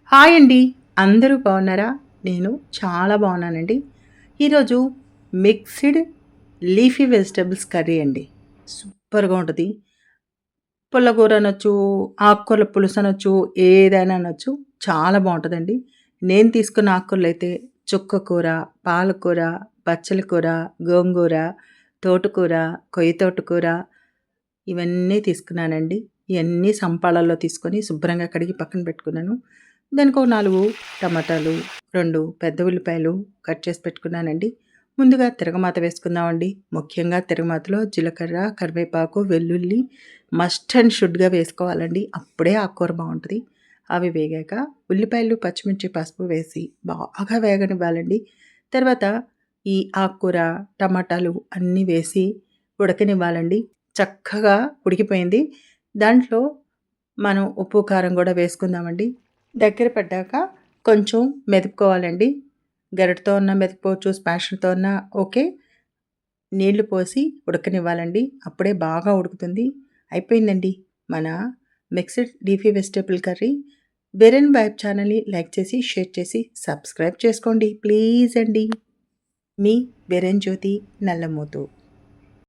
Hi అండి. అందరూ బాగున్నారా? నేను చాలా బాగున్నానండి. ఈరోజు మిక్స్డ్ లీఫీ వెజిటబుల్స్ కర్రీ అండి. సూపర్‌గా ఉంటది. పుల్లగూర అనొచ్చు, ఆకుకూరల పులుసు అనొచ్చు, ఏదైనా అనొచ్చు. చాలా బావుంటదండి. నేను తీసుకున్న ఆకుకూరలైతే చుక్కకూర, పాలకూర, బచ్చల కూర, గోంగూర, తోటకూర, కొయ్య తోటకూర ఇవన్నీ తీసుకున్నానండి. ఇయన్నీ సమపాళల్లో తీసుకొని శుభ్రంగా కడిగి పక్కన పెట్టుకున్నాను. దానికో 4 టమాటాలు, 2 పెద్ద ఉల్లిపాయలు కట్ చేసి పెట్టుకున్నానండి. ముందుగా తిరగమాత వేసుకుందామండి. ముఖ్యంగా తిరగమాతలో జీలకర్ర, కరివేపాకు, వెల్లుల్లి మస్ట్ అండ్ షుడ్‌గా వేసుకోవాలండి. అప్పుడే ఆ కూర బావుంటది. అవి వేగాక ఉల్లిపాయలు, పచ్చిమిర్చి, పసుపు వేసి బాగా వేగనివ్వాలండి. తర్వాత ఈ ఆకుకూర, టమాటాలు అన్నీ వేసి ఉడకనివ్వాలండి. చక్కగా ఉడికిపోయింది. దాంట్లో మనం ఉప్పు, కారం గూడా వేసుకుందామండి. దగ్గర పడ్డాక కొంచెం మెదుపుకోవాలండి. గరిటెతో అన్నా మెదుపుకోవచ్చు, స్పాషర్‌తో అన్నా ఓకే. నీళ్లు పోసి ఉడకనివ్వాలండి. అప్పుడే బాగా ఉడుకుతుంది. అయిపోయిందండి మన mixed leafy vegetable curry. వెరెన్ vibe ఛానల్‌ని లైక్ చేసి, షేర్ చేసి, సబ్స్క్రైబ్ చేసుకోండి ప్లీజ్ అండి. మీ వెరెన్ జ్యోతి నల్లమోతు.